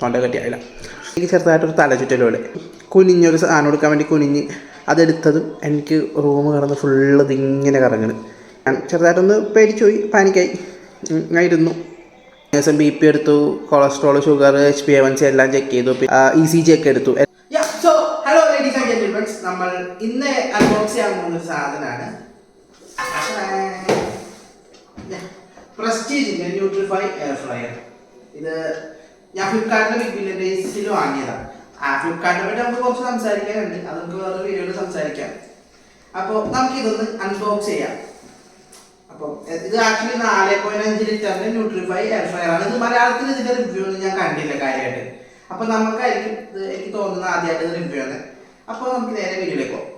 തൊണ്ട കെട്ടിയായില്ല. എനിക്ക് ചെറുതായിട്ടൊരു തലചുറ്റൽ പോലെ കുനിഞ്ഞൊരു സാധനം കൊടുക്കാൻ വേണ്ടി കുനിഞ്ഞ് അതെടുത്തതും എനിക്ക് റൂം കിടന്ന് ഫുള്ള് ഇതിങ്ങനെ കറങ്ങണ്. ഞാൻ ചെറുതായിട്ടൊന്ന് പേടിച്ചു പോയി, പാനിക്കായി. ഞാൻ ഇരുന്നു. ദിവസം BP എടുത്തു, കൊളസ്ട്രോൾ, ഷുഗർ, HbA1c എല്ലാം ചെക്ക് ചെയ്തു, ECG ഒക്കെ എടുത്തു. So hello ladies and gentlemen's, നമ്മൾ ഇന്ന് അൺബോക്സ് ചെയ്യാൻ പോകുന്ന സാധനമാണ് പ്രസ്റ്റീജിന്റെ ന്യൂട്രിഫൈ എയർ ഫ്രയർ. ഇത് ഞാൻ ഫ്ലിപ്കാർട്ടിന്റെ ബിഗ് ബില്യൺ ഡേയ്സിൽ വാങ്ങിയതാണ്. ഫ്ലിപ്കാർട്ടിനെ പറ്റി നമുക്ക് കുറച്ച് സംസാരിക്കാനുണ്ട്, അത് നമുക്ക് വേറെ വീഡിയോയിൽ സംസാരിക്കാം. അപ്പോൾ നമുക്കിതൊന്ന് അൺബോക്സ് ചെയ്യാം. അപ്പോൾ ഇത് ആക്ച്വലി 4.5 ലിറ്ററിന്റെ ന്യൂട്രിഫൈ എയർ ഫ്രയർ ആണ്. ഇത് മലയാളത്തിൽ ഇതിന്റെ റിവ്യൂ ഒന്നും ഞാൻ കണ്ടില്ല കാര്യമായിട്ട്. അപ്പോൾ നമുക്കായിരിക്കും ഇത് എനിക്ക് തോന്നുന്ന ആദ്യമായിട്ട് ഇത് റിവ്യൂ ആണ്. അപ്പോൾ നമുക്ക് നേരെ വീഡിയോയിലേക്ക് പോകാം.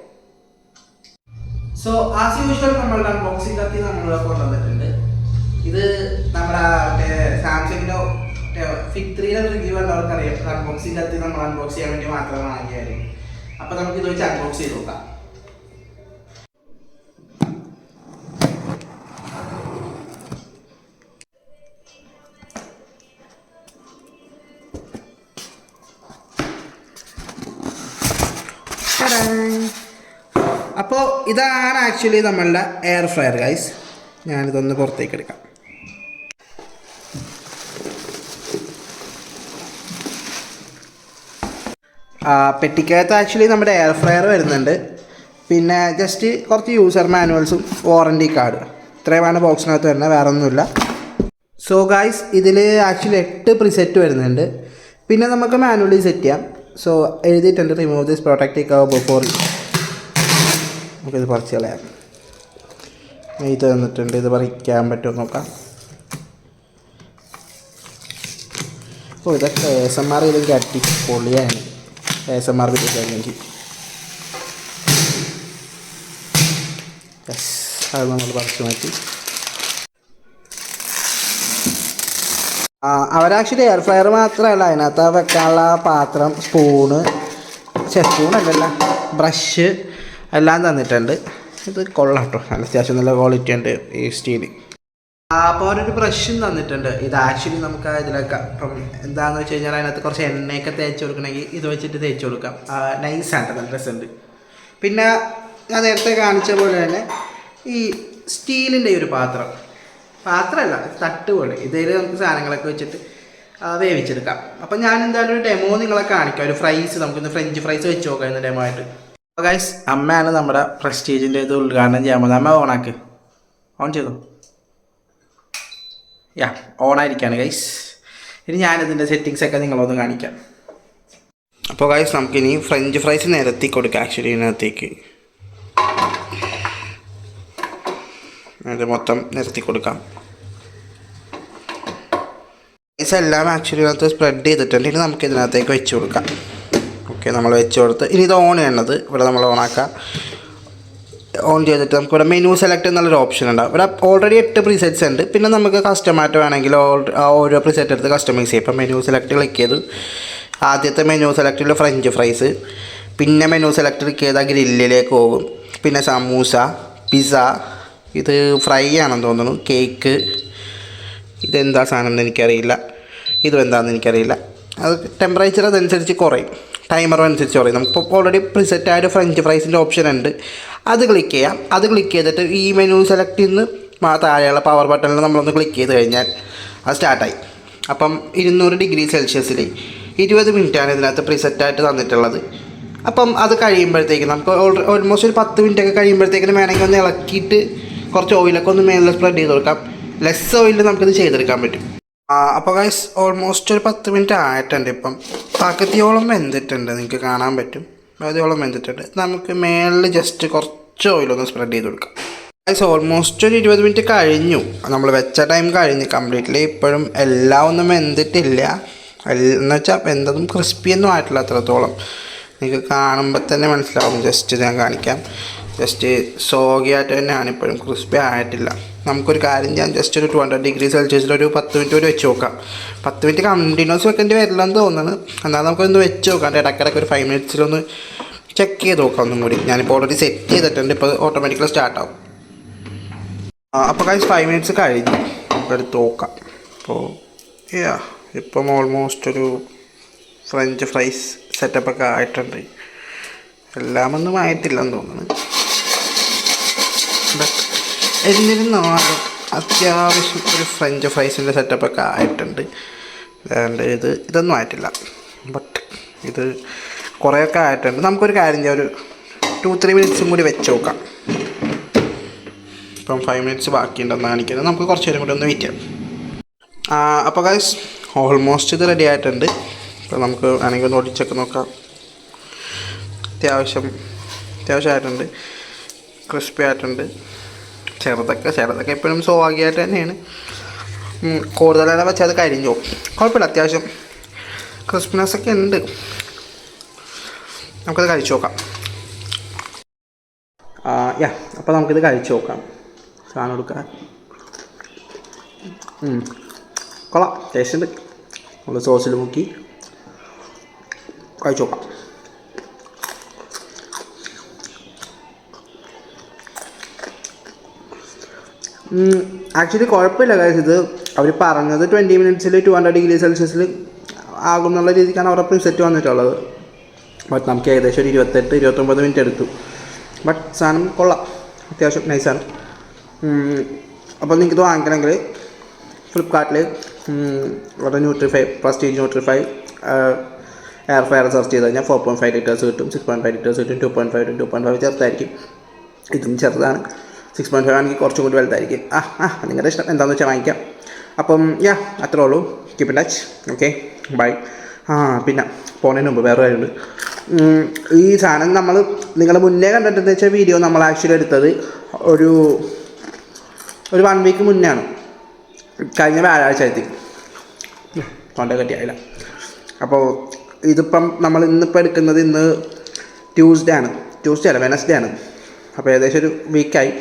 സോ ആസ് യൂഷ്വൽ നമ്മളുടെ അൺബോക്സിംഗ് കത്തി നമ്മൾ കൊണ്ടുവന്നിട്ടുണ്ട്. ഇത് നമ്മുടെ സാംസങ്ങിന്റെ ഫിറ്റ് 3 റിവ്യൂ എല്ലാവർക്കറിയാം. അൺബോക്സിംഗ് കത്തി നമ്മൾ അൺബോക്സ് ചെയ്യാൻ വേണ്ടി മാത്രം വാങ്ങിയായിരിക്കും. അപ്പോൾ നമുക്ക് ഇത് വെച്ച് അൺബോക്സ് ചെയ്ത് നോക്കാം. അപ്പോൾ ഇതാണ് ആക്ച്വലി നമ്മളുടെ എയർ ഫ്രയർ ഗൈസ്. ഞാനിതൊന്ന് പുറത്തേക്ക് എടുക്കാം. പെട്ടിക്കകത്ത് ആക്ച്വലി നമ്മുടെ എയർ ഫ്രയർ വരുന്നുണ്ട്. പിന്നെ ജസ്റ്റ് കുറച്ച് യൂസർ മാനുവൽസും വാറണ്ടി കാർഡ്, ഇത്രയുമാണ് ബോക്സിനകത്ത് വരുന്നത്, വേറെ ഒന്നുമില്ല. സോ ഗൈസ് ഇതിൽ ആക്ച്വലി 8 പ്രിസെറ്റ് വരുന്നുണ്ട്. പിന്നെ നമുക്ക് മാനുവലി സെറ്റ് ചെയ്യാം. സോ എഴുതിയിട്ടുണ്ട് remove this protect cover before. നമുക്കിത് പറിച്ച് കളയാം. ഇത് തന്നിട്ടുണ്ട്, ഇത് പറിക്കാൻ പറ്റുമോ നോക്കാം. ഓ ഇതൊക്കെ ASMR ഇല്ലെങ്കിൽ അടിപൊളിയാണ്. ASMR വീഡിയോയില്ലെങ്കിൽ അത് നമ്മൾ പറിച്ച് മാറ്റി. അവരാക്ച്വലി എയർ ഫ്രയർ മാത്രമല്ല, അതിനകത്ത് വെക്കാനുള്ള പാത്രം, സ്പൂണ്, സ്പൂണല്ലല്ല ബ്രഷ് എല്ലാം തന്നിട്ടുണ്ട്. ഇത് കൊള്ളാം കേട്ടോ, നല്ല അത്യാവശ്യം നല്ല ക്വാളിറ്റി ഉണ്ട് ഈ സ്റ്റീൽ. അപ്പോൾ അവരൊരു ബ്രഷും തന്നിട്ടുണ്ട്. ഇത് ആക്ച്വലി നമുക്ക് ഇതിലൊക്കെ ഇപ്പം എന്താണെന്ന് വെച്ച് കഴിഞ്ഞാൽ അതിനകത്ത് കുറച്ച് എണ്ണയൊക്കെ തേച്ച് കൊടുക്കണമെങ്കിൽ ഇത് വെച്ചിട്ട് തേച്ച് കൊടുക്കാം. നൈസാണ്, നല്ല രസമുണ്ട്. പിന്നെ ഞാൻ നേരത്തെ കാണിച്ച പോലെ തന്നെ ഈ സ്റ്റീലിൻ്റെ ഒരു പാത്രമല്ല തട്ട് പോലെ, ഇതിൽ നമുക്ക് സാധനങ്ങളൊക്കെ വെച്ചിട്ട് വേവിച്ചെടുക്കാം. അപ്പം ഞാൻ എന്തായാലും ഒരു ഡെമോ നിങ്ങളെ കാണിക്കാം. ഒരു ഫ്രൈസ്, നമുക്കിന്ന് ഫ്രഞ്ച് ഫ്രൈസ് വെച്ച് നോക്കാം ഇന്ന് ഡെമോ ആയിട്ട്. അപ്പോൾ ഗൈസ് അമ്മയാണ് നമ്മുടെ പ്രസ്റ്റീജിൻ്റെ ഇത് ഉദ്ഘാടനം ചെയ്യാൻ പോകുന്നത്. അമ്മ ഓണാക്ക്, ഓൺ ചെയ്തോ. ഓണായിരിക്കുകയാണ് ഗൈസ്. ഇനി ഞാനിതിൻ്റെ സെറ്റിങ്സൊക്കെ നിങ്ങളൊന്ന് കാണിക്കാം. അപ്പോൾ ഗൈസ് നമുക്കിനി ഫ്രഞ്ച് ഫ്രൈസ് നിരത്തി കൊടുക്കാം. ആക്ച്വലി ഇതിനകത്തേക്ക് അത് മൊത്തം നിരത്തി കൊടുക്കാം. ഫ്രൈസ് എല്ലാം ആക്ച്വലി ഇതിനകത്ത് സ്പ്രെഡ് ചെയ്തിട്ടുണ്ട്. ഇനി നമുക്ക് ഇതിനകത്തേക്ക് വെച്ച് കൊടുക്കാം. ഓക്കെ, നമ്മൾ വെച്ച് കൊടുത്ത് ഇനി ഇത് ഓൺ ചെയ്യേണ്ടത് ഇവിടെ നമ്മൾ ഓണാക്കാം. ഓൺ ചെയ്തിട്ട് നമുക്കിവിടെ മെനു സെലക്ട് എന്നുള്ളൊരു ഓപ്ഷൻ ഉണ്ടാവും. ഇവിടെ ഓൾറെഡി 8 പ്രീസെറ്റ്സ് ഉണ്ട്. പിന്നെ നമുക്ക് കസ്റ്റമായിട്ട് വേണമെങ്കിൽ ഓരോ പ്രീസെറ്റ് എടുത്ത് കസ്റ്റമൈസ് ചെയ്യാം. ഇപ്പം മെനു സെലക്ട് ക്ലിക്ക് ചെയ്ത് ആദ്യത്തെ മെനു സെലക്റ്റിൽ ഫ്രഞ്ച് ഫ്രൈസ്, പിന്നെ മെനു സെലക്ട് ക്ലിക്ക് ചെയ്താൽ ഗ്രില്ലിലേക്ക് പോകും. പിന്നെ സമൂസ, പിസ്സ, ഇത് ഫ്രൈ ആണെന്ന് തോന്നുന്നു, കേക്ക്, ഇതെന്താ സാധനം എന്ന് എനിക്കറിയില്ല, ഇതും എന്താണെന്ന് എനിക്കറിയില്ല. അത് ടെമ്പറേച്ചർ അതനുസരിച്ച് കുറയും, ടൈമറും അനുസരിച്ച് കുറയും. നമുക്ക് ഓൾറെഡി പ്രിസെറ്റായിട്ട് ഫ്രഞ്ച് ഫ്രൈസിൻ്റെ ഓപ്ഷൻ ഉണ്ട്, അത് ക്ലിക്ക് ചെയ്യാം. അത് ക്ലിക്ക് ചെയ്തിട്ട് ഈ മെനു സെലക്ട് ചെയ്യുന്ന താഴെയുള്ള പവർ ബട്ടണിൽ നമ്മളൊന്ന് ക്ലിക്ക് ചെയ്ത് കഴിഞ്ഞാൽ അത് സ്റ്റാർട്ടായി. അപ്പം 200 ഡിഗ്രി സെൽഷ്യസിൽ 20 മിനിറ്റാണ് ഇതിനകത്ത് പ്രിസെറ്റായിട്ട് തന്നിട്ടുള്ളത്. അപ്പം അത് കഴിയുമ്പോഴത്തേക്ക് നമുക്ക് ഓൾമോസ്റ്റ് ഒരു 10 മിനിറ്റൊക്കെ കഴിയുമ്പോഴത്തേക്കിനും വേണമെങ്കിൽ ഒന്ന് ഇളക്കിയിട്ട് കുറച്ച് ഓയിലൊക്കെ ഒന്ന് മേളിൽ സ്പ്രെഡ് ചെയ്ത് കൊടുക്കാം. ലെസ് ഓയിലിൽ നമുക്കിത് ചെയ്തെടുക്കാൻ പറ്റും. അപ്പോൾ ഗൈസ് ഓൾമോസ്റ്റ് ഒരു 10 മിനിറ്റ് ആയിട്ടുണ്ട്. ഇപ്പം പകുതിയോളം വെന്തിട്ടുണ്ട്, നിങ്ങൾക്ക് കാണാൻ പറ്റും. പകുതിയോളം വെന്തിട്ടുണ്ട്. നമുക്ക് മേളിൽ ജസ്റ്റ് കുറച്ച് ഓയിലൊന്ന് സ്പ്രെഡ് ചെയ്ത് കൊടുക്കാം. ഗൈസ് ഓൾമോസ്റ്റ് ഒരു 20 മിനിറ്റ് കഴിഞ്ഞു, നമ്മൾ വെച്ച ടൈം കഴിഞ്ഞു കംപ്ലീറ്റ്ലി. ഇപ്പോഴും എല്ലാം ഒന്നും വെന്തിട്ടില്ല, എന്ന് വെച്ചാൽ വെന്തതും ക്രിസ്പിയൊന്നും ആയിട്ടില്ല അത്രത്തോളം. നിങ്ങൾക്ക് കാണുമ്പോൾ തന്നെ മനസ്സിലാവും. ജസ്റ്റ് ഞാൻ കാണിക്കാം. ജസ്റ്റ് സോഗിയായിട്ട് തന്നെയാണ്, ഇപ്പോഴും ക്രിസ്പി ആയിട്ടില്ല. നമുക്കൊരു കാര്യം ചെയ്യാം, ജസ്റ്റ് ഒരു 200 ഡിഗ്രി സെൽഷ്യസിൽ ഒരു 10 മിനിറ്റ് വരെ വെച്ച് നോക്കാം. 10 മിനിറ്റ് കണ്ടിന്യൂസ് വെക്കേണ്ടി വരില്ലെന്ന് തോന്നുന്നു. എന്നാൽ നമുക്കൊന്ന് വെച്ച് നോക്കാം. ഇടയ്ക്കിടയ്ക്ക് ഒരു 5 മിനിറ്റ്സിലൊന്ന് ചെക്ക് ചെയ്ത് നോക്കാം ഒന്നും കൂടി. ഞാനിപ്പോൾ ഓൾറെഡി സെറ്റ് ചെയ്തിട്ടുണ്ട്, ഇപ്പോൾ ഓട്ടോമാറ്റിക്കലി സ്റ്റാർട്ടാവും. അപ്പോൾ ഗൈസ് 5 മിനിറ്റ്സ് കഴിഞ്ഞു, നമുക്ക് എടുത്ത് നോക്കാം. അപ്പോൾ ഇപ്പം ഓൾമോസ്റ്റ് ഒരു ഫ്രഞ്ച് ഫ്രൈസ് സെറ്റപ്പൊക്കെ ആയിട്ടുണ്ട്. എല്ലാമൊന്നും ആയിട്ടില്ലെന്ന് തോന്നുന്നു. ബട്ട് എന്നിരുന്നാലും അത്യാവശ്യം ഒരു ഫ്രഞ്ച് ഫ്രൈസിൻ്റെ സെറ്റപ്പൊക്കെ ആയിട്ടുണ്ട്. ഇതൊന്നും ആയിട്ടില്ല. ബട്ട് ഇത് കുറേയൊക്കെ ആയിട്ടുണ്ട്. നമുക്കൊരു കാര്യം ചെയ്യാം, ഒരു 2-3 മിനിറ്റ്സും കൂടി വെച്ച് നോക്കാം. ഇപ്പം 5 മിനിറ്റ്സ് ബാക്കിയുണ്ടെന്ന് കാണിക്കുന്നത്. നമുക്ക് കുറച്ച് നേരം കൂടി ഒന്ന് വെയിറ്റ് ചെയ്യാം. അപ്പോൾ ഗൈസ് ഓൾമോസ്റ്റ് ഇത് റെഡി ആയിട്ടുണ്ട്. അപ്പോൾ നമുക്ക് വേണമെങ്കിൽ ഒന്ന് ഒടിച്ചൊക്കെ നോക്കാം. അത്യാവശ്യമായിട്ടുണ്ട്. ക്രിസ്പി ആയിട്ടുണ്ട്. ചെറുതൊക്കെ എപ്പോഴും സോവാഗിയായിട്ട് തന്നെയാണ്. കൂടുതലാണ് വെച്ചാൽ അത് കരിഞ്ഞു പോകും. കുഴപ്പമില്ല, അത്യാവശ്യം ക്രിസ്പിനെസ്സൊക്കെ ഉണ്ട്. നമുക്കത് കഴിച്ചു നോക്കാം. അപ്പോൾ നമുക്കിത് കഴിച്ചു നോക്കാം. സാധനം എടുക്കാം. കൊള്ളാം, ടേസ്റ്റ് ഉണ്ട്. നമ്മൾ സോസിൽ മുക്കി കഴിച്ചു നോക്കാം. ആക്ച്വലി കുഴപ്പമില്ല കാര്യം. ഇത് അവർ പറഞ്ഞത് 20 മിനിറ്റ്സിൽ 200 ഡിഗ്രി സെൽഷ്യസിൽ ആകും എന്നുള്ള രീതിക്കാണ് അവരുടെ പ്രിസെറ്റ് വന്നിട്ടുള്ളത്. ബട്ട് നമുക്ക് ഏകദേശം ഒരു 28-29 മിനിറ്റ് എടുത്തു. ബട്ട് സാധനം കൊള്ളാം, അത്യാവശ്യം നൈസാണ്. അപ്പോൾ നിങ്ങൾക്കിത് വാങ്ങിക്കണമെങ്കിൽ ഫ്ലിപ്കാർട്ടിൽ അവിടെ ന്യൂട്രിഫൈ പ്രസ്റ്റീജ് ന്യൂട്രിഫൈ എയർ ഫ്രയർ സെർച്ച് ചെയ്ത് കഴിഞ്ഞാൽ 4.5 ലിറ്റേഴ്സ് കിട്ടും, 6.5 ലിറ്റേഴ്സ് കിട്ടും, 2.5 ചെറുതായിരിക്കും. ഇതും ചെറുതാണ്. 6.5 ആണെങ്കിൽ കുറച്ചും കൂടി വലുതായിരിക്കും. നിങ്ങളുടെ ഇഷ്ടം എന്താണെന്ന് വെച്ചാൽ വാങ്ങിക്കാം. അപ്പം അത്രേ ഉള്ളൂ. Keep in touch. Okay, bye. പിന്നെ പോണതിന് മുമ്പ് വേറെ കാര്യമുണ്ട്. ഈ സാധനം നിങ്ങൾ മുന്നേ കണ്ടിട്ടെന്ന് വെച്ചാൽ വീഡിയോ നമ്മൾ ആക്ച്വലി എടുത്തത് ഒരു 1 വീക്ക് മുന്നെയാണ്. കഴിഞ്ഞ വ്യാഴാഴ്ച എത്തി തൊണ്ട കെട്ടിയായില്ല. അപ്പോൾ ഇതിപ്പം നമ്മൾ ഇന്നിപ്പോൾ എടുക്കുന്നത് ഇന്ന് ട്യൂസ്ഡേ അല്ല വെനസ്ഡേ ആണ്. അപ്പോൾ ഏകദേശം ഒരു വീക്കായി.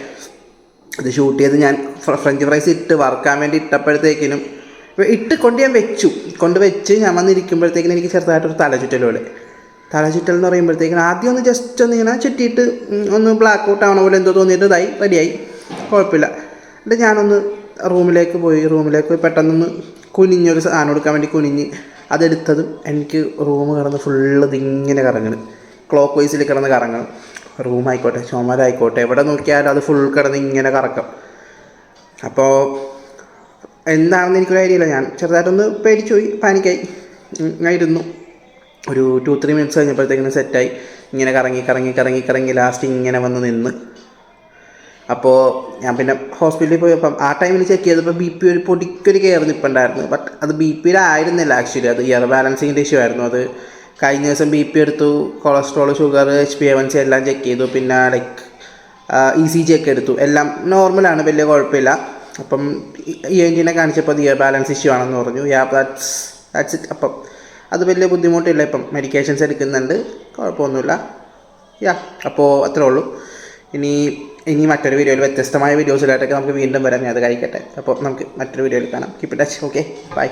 ഇത് ഷൂട്ട് ചെയ്ത് ഞാൻ ഫ്രഞ്ച് ഫ്രൈസ് വറുക്കാൻ വേണ്ടി ഇട്ടപ്പോഴത്തേക്കിനും കൊണ്ടുവച്ച് ഞാൻ വന്നിരിക്കുമ്പോഴത്തേക്കിനും എനിക്ക് ചെറുതായിട്ടൊരു തലചുറ്റൽ എന്ന് പറയുമ്പോഴത്തേക്കിനും ആദ്യം ഒന്ന് ജസ്റ്റ് ഒന്ന് ഇങ്ങനെ ചുറ്റിയിട്ട് ഒന്ന് ബ്ലാക്ക് ഔട്ട് ആവണ പോലെ എന്തോ തോന്നിയിട്ട് റെഡിയായി. കുഴപ്പമില്ല. എന്നിട്ട് ഞാനൊന്ന് റൂമിലേക്ക് പോയി പെട്ടെന്നൊന്ന് കുനിഞ്ഞൊരു സാധനം എടുക്കാൻ വേണ്ടി കുനിഞ്ഞ് അതെടുത്തതും എനിക്ക് റൂം കിടന്ന് ഫുള്ള് ഇതിങ്ങനെ കറങ്ങണം. ക്ലോക്ക് വൈസിൽ കിടന്ന് കറങ്ങണം. റൂമായിക്കോട്ടെ, ചുമരായിക്കോട്ടെ, എവിടെ നോക്കിയാലും അത് ഫുൾ കിടന്ന് ഇങ്ങനെ കറക്കം. അപ്പോൾ എന്താണെന്ന് എനിക്കൊരു ഐഡിയ ഇല്ല. ഞാൻ ചെറുതായിട്ടൊന്ന് പേടിച്ചു പോയി, പാനിക്കായി. ഞാൻ ഇരുന്നു. ഒരു 2-3 മിനിറ്റ്സ് കഴിഞ്ഞപ്പോഴത്തേക്കിനും സെറ്റായി. ഇങ്ങനെ കറങ്ങി ലാസ്റ്റ് ഇങ്ങനെ വന്ന് നിന്ന്. അപ്പോൾ ഞാൻ പിന്നെ ഹോസ്പിറ്റലിൽ പോയപ്പം ആ ടൈമിൽ ചെക്ക് ചെയ്തപ്പോൾ BP ഒരു പൊടിക്കൊരു കയറി നിൽപ്പുണ്ടായിരുന്നു. ബട്ട് അത് BPയിലായിരുന്നില്ല ആക്ച്വലി. അത് ഇയർ ബാലൻസിങ്ങിൻ്റെ ഇഷ്യൂ ആയിരുന്നു. അത് കഴിഞ്ഞ ദിവസം BP എടുത്തു, കൊളസ്ട്രോൾ, ഷുഗർ, HbA1c എല്ലാം ചെക്ക് ചെയ്തു. പിന്നെ ECG ഒക്കെ എടുത്തു. എല്ലാം നോർമലാണ്, വലിയ കുഴപ്പമില്ല. അപ്പം ENTനെ കാണിച്ചപ്പോൾ അത് ഇയർ ബാലൻസ് ഇഷ്യൂ ആണെന്ന് പറഞ്ഞു. That's it. അപ്പം അത് വലിയ ബുദ്ധിമുട്ടില്ല. ഇപ്പം മെഡിക്കേഷൻസ് എടുക്കുന്നുണ്ട്, കുഴപ്പമൊന്നുമില്ല. അപ്പോൾ അത്രേ ഉള്ളൂ. ഇനി മറ്റൊരു വീഡിയോയിൽ വ്യത്യസ്തമായ വീഡിയോസിലായിട്ടൊക്കെ നമുക്ക് വീണ്ടും വരാം. ഞാൻ അത് കഴിക്കട്ടെ. അപ്പോൾ നമുക്ക് മറ്റൊരു വീഡിയോയിൽ കാണാം. Keep in touch. Okay, by.